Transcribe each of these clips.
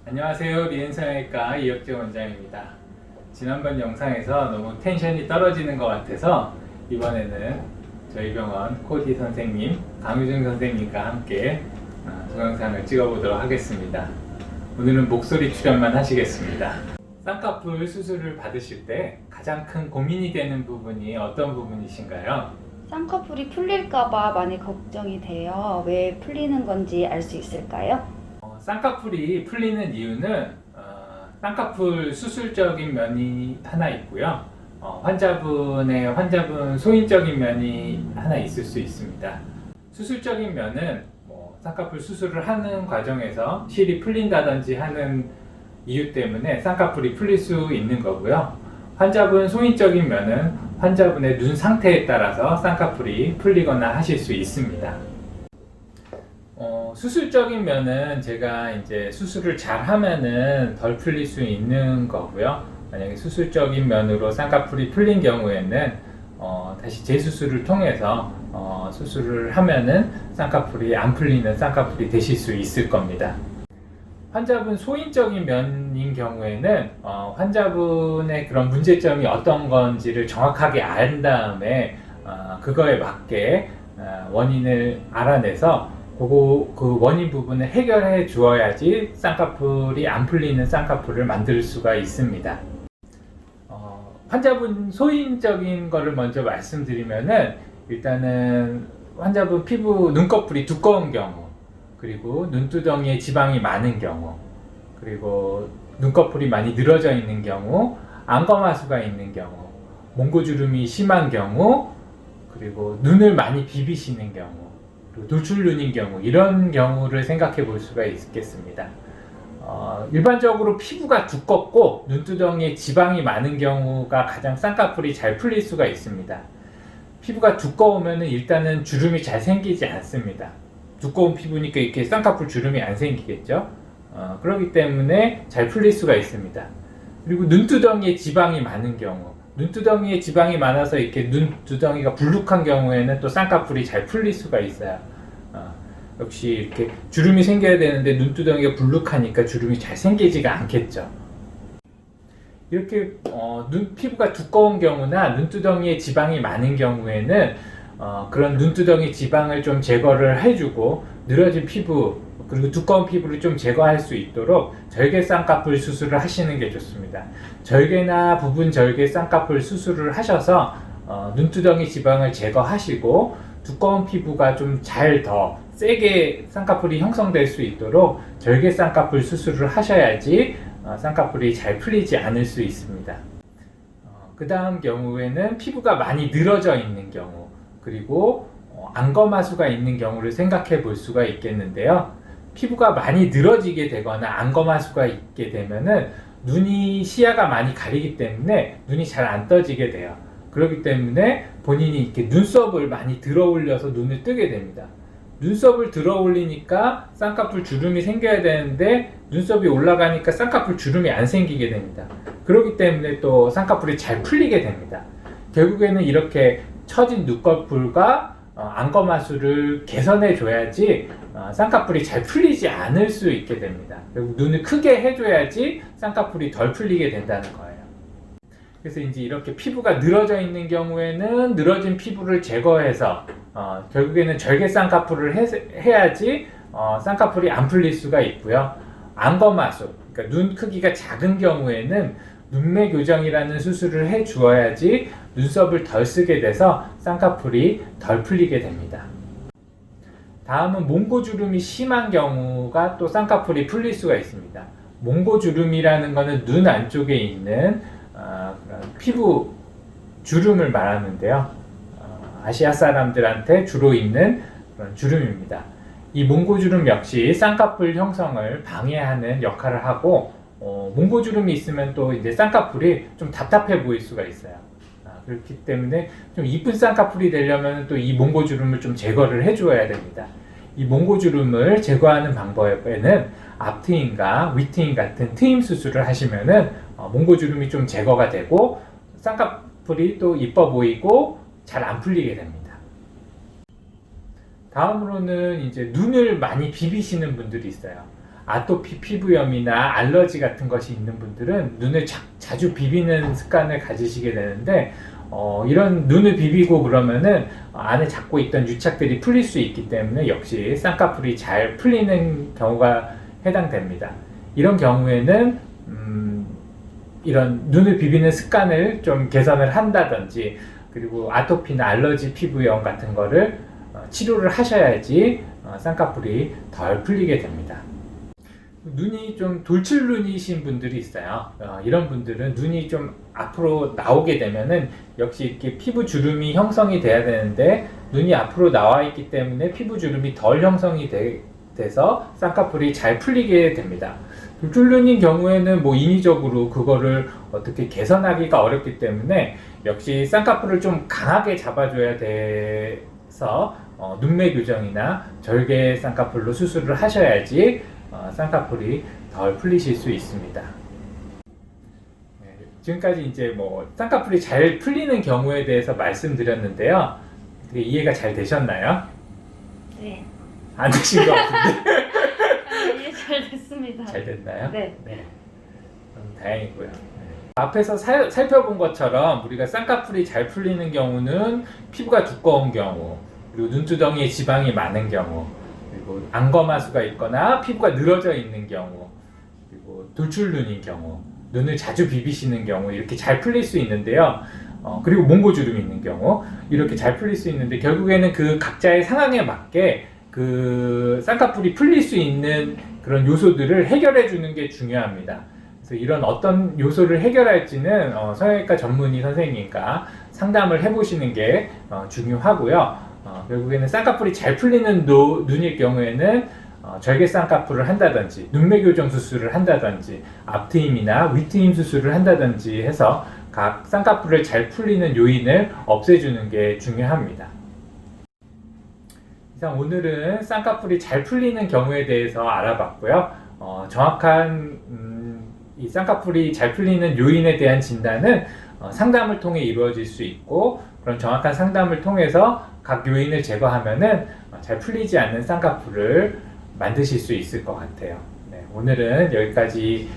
안녕하세요. 리엔성형외과 이혁재 원장입니다. 지난번 영상에서 너무 텐션이 떨어지는 것 같아서 이번에는 저희 병원 코디 선생님, 강유정 선생님과 함께 동영상을 찍어보도록 하겠습니다. 오늘은 목소리 출연만 하시겠습니다. 쌍꺼풀 수술을 받으실 때 가장 큰 고민이 되는 부분이 어떤 부분이신가요? 쌍꺼풀이 풀릴까봐 많이 걱정이 돼요. 왜 풀리는 건지 알 수 있을까요? 쌍꺼풀이 풀리는 이유는 쌍꺼풀 수술적인 면이 하나 있고요. 환자분 소인적인 면이 하나 있을 수 있습니다. 수술적인 면은 쌍꺼풀 수술을 하는 과정에서 실이 풀린다든지 하는 이유 때문에 쌍꺼풀이 풀릴 수 있는 거고요. 환자분 소인적인 면은 환자분의 눈 상태에 따라서 쌍꺼풀이 풀리거나 하실 수 있습니다. 수술적인 면은 제가 이제 수술을 잘 하면은 덜 풀릴 수 있는 거고요. 만약에 수술적인 면으로 쌍꺼풀이 풀린 경우에는 다시 재수술을 통해서 수술을 하면은 쌍꺼풀이 안 풀리는 쌍꺼풀이 되실 수 있을 겁니다. 환자분 소인적인 면인 경우에는 환자분의 그런 문제점이 어떤 건지를 정확하게 안 다음에 그거에 맞게 원인을 알아내서 그 원인 부분을 해결해 주어야지 쌍꺼풀이 안 풀리는 쌍꺼풀을 만들 수가 있습니다. 환자분 소인적인 거를 먼저 말씀드리면은 일단은 환자분 피부 눈꺼풀이 두꺼운 경우, 그리고 눈두덩이에 지방이 많은 경우, 그리고 눈꺼풀이 많이 늘어져 있는 경우, 안검하수가 있는 경우, 몽고주름이 심한 경우, 그리고 눈을 많이 비비시는 경우, 노출눈인 경우, 이런 경우를 생각해 볼 수가 있겠습니다. 일반적으로 피부가 두껍고 눈두덩이에 지방이 많은 경우가 가장 쌍꺼풀이 잘 풀릴 수가 있습니다. 피부가 두꺼우면 일단은 주름이 잘 생기지 않습니다. 두꺼운 피부니까 이렇게 쌍꺼풀 주름이 안 생기겠죠. 그렇기 때문에 잘 풀릴 수가 있습니다. 그리고 눈두덩이에 지방이 많은 경우, 눈두덩이에 지방이 많아서 이렇게 눈두덩이가 불룩한 경우에는 또 쌍꺼풀이 잘 풀릴 수가 있어요. 역시 이렇게 주름이 생겨야 되는데 눈두덩이가 불룩하니까 주름이 잘 생기지가 않겠죠. 이렇게 피부가 두꺼운 경우나 눈두덩이에 지방이 많은 경우에는 그런 눈두덩이 지방을 좀 제거를 해주고 늘어진 피부 그리고 두꺼운 피부를 좀 제거할 수 있도록 절개 쌍꺼풀 수술을 하시는 게 좋습니다. 절개나 부분 절개 쌍꺼풀 수술을 하셔서 눈두덩이 지방을 제거하시고 두꺼운 피부가 좀 잘 더 세게 쌍꺼풀이 형성될 수 있도록 절개 쌍꺼풀 수술을 하셔야지 쌍꺼풀이 잘 풀리지 않을 수 있습니다. 그 다음 경우에는 피부가 많이 늘어져 있는 경우, 그리고 안검하수가 있는 경우를 생각해 볼 수가 있겠는데요. 피부가 많이 늘어지게 되거나 안검하수가 있게 되면은 시야가 많이 가리기 때문에 눈이 잘 안 떠지게 돼요. 그렇기 때문에 본인이 이렇게 눈썹을 많이 들어 올려서 눈을 뜨게 됩니다. 눈썹을 들어 올리니까 쌍꺼풀 주름이 생겨야 되는데 눈썹이 올라가니까 쌍꺼풀 주름이 안 생기게 됩니다. 그렇기 때문에 또 쌍꺼풀이 잘 풀리게 됩니다. 결국에는 이렇게 처진 눈꺼풀과 안검하수를 개선해 줘야지 쌍꺼풀이 잘 풀리지 않을 수 있게 됩니다. 결국 눈을 크게 해줘야지 쌍꺼풀이 덜 풀리게 된다는 거예요. 그래서 이제 이렇게 피부가 늘어져 있는 경우에는 늘어진 피부를 제거해서 결국에는 절개 쌍꺼풀을 해야지 쌍꺼풀이 안 풀릴 수가 있고요. 안검하수, 그러니까 눈 크기가 작은 경우에는 눈매 교정이라는 수술을 해 주어야지 눈썹을 덜 쓰게 돼서 쌍꺼풀이 덜 풀리게 됩니다. 다음은 몽고주름이 심한 경우가 또 쌍꺼풀이 풀릴 수가 있습니다. 몽고주름이라는 것은 눈 안쪽에 있는 그런 피부 주름을 말하는데요. 아시아 사람들한테 주로 있는 그런 주름입니다. 이 몽고주름 역시 쌍꺼풀 형성을 방해하는 역할을 하고 몽고주름이 있으면 또 이제 쌍꺼풀이 좀 답답해 보일 수가 있어요. 그렇기 때문에 좀 이쁜 쌍꺼풀이 되려면 또 이 몽고주름을 좀 제거를 해줘야 됩니다. 이 몽고주름을 제거하는 방법에는 앞트임과 윗트임 같은 트임 수술을 하시면은 몽고주름이 좀 제거가 되고 쌍꺼풀이 또 이뻐 보이고 잘 안 풀리게 됩니다. 다음으로는 이제 눈을 많이 비비시는 분들이 있어요. 아토피 피부염이나 알러지 같은 것이 있는 분들은 눈을 자주 비비는 습관을 가지시게 되는데 이런 눈을 비비고 그러면은 안에 잡고 있던 유착들이 풀릴 수 있기 때문에 역시 쌍꺼풀이 잘 풀리는 경우가 해당됩니다. 이런 경우에는 이런 눈을 비비는 습관을 좀 개선을 한다든지 그리고 아토피나 알러지 피부염 같은 거를 치료를 하셔야지 쌍꺼풀이 덜 풀리게 됩니다. 눈이 좀 돌출눈이신 분들이 있어요. 이런 분들은 눈이 좀 앞으로 나오게 되면은 역시 이렇게 피부 주름이 형성이 돼야 되는데 눈이 앞으로 나와 있기 때문에 피부 주름이 덜 형성이 돼서 쌍꺼풀이 잘 풀리게 됩니다. 돌출눈인 경우에는 뭐 인위적으로 그거를 어떻게 개선하기가 어렵기 때문에 역시 쌍꺼풀을 좀 강하게 잡아줘야 돼서 눈매 교정이나 절개 쌍꺼풀로 수술을 하셔야지 쌍꺼풀이 덜 풀리실 수 있습니다. 네, 지금까지 이제 뭐 쌍꺼풀이 잘 풀리는 경우에 대해서 말씀드렸는데요. 되게 이해가 잘 되셨나요? 네. 안 되신 것 같은데? 이해 잘 됐습니다. 잘 됐나요? 네. 다행이고요. 네. 앞에서 살펴본 것처럼 우리가 쌍꺼풀이 잘 풀리는 경우는 피부가 두꺼운 경우, 그리고 눈두덩이에 지방이 많은 경우, 그리고 안검하수가 있거나 피부가 늘어져 있는 경우, 그리고 돌출눈인 경우, 눈을 자주 비비시는 경우 이렇게 잘 풀릴 수 있는데요. 그리고 몽고주름이 있는 경우 이렇게 잘 풀릴 수 있는데 결국에는 그 각자의 상황에 맞게 그 쌍꺼풀이 풀릴 수 있는 그런 요소들을 해결해 주는 게 중요합니다. 그래서 이런 어떤 요소를 해결할지는 성형외과 전문의 선생님과 상담을 해보시는 게 중요하고요. 결국에는 쌍꺼풀이 잘 풀리는 눈일 경우에는 절개 쌍꺼풀을 한다든지 눈매 교정 수술을 한다든지 앞트임이나 윗트임 수술을 한다든지 해서 각 쌍꺼풀을 잘 풀리는 요인을 없애주는 게 중요합니다. 이상 오늘은 쌍꺼풀이 잘 풀리는 경우에 대해서 알아봤고요. 정확한 이 쌍꺼풀이 잘 풀리는 요인에 대한 진단은 상담을 통해 이루어질 수 있고 그런 정확한 상담을 통해서 각 요인을 제거하면은 잘 풀리지 않는 쌍꺼풀을 만드실 수 있을 것 같아요. 네, 오늘은 여기까지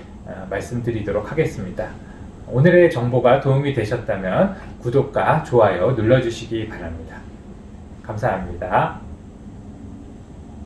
말씀드리도록 하겠습니다. 오늘의 정보가 도움이 되셨다면 구독과 좋아요 눌러주시기 바랍니다. 감사합니다.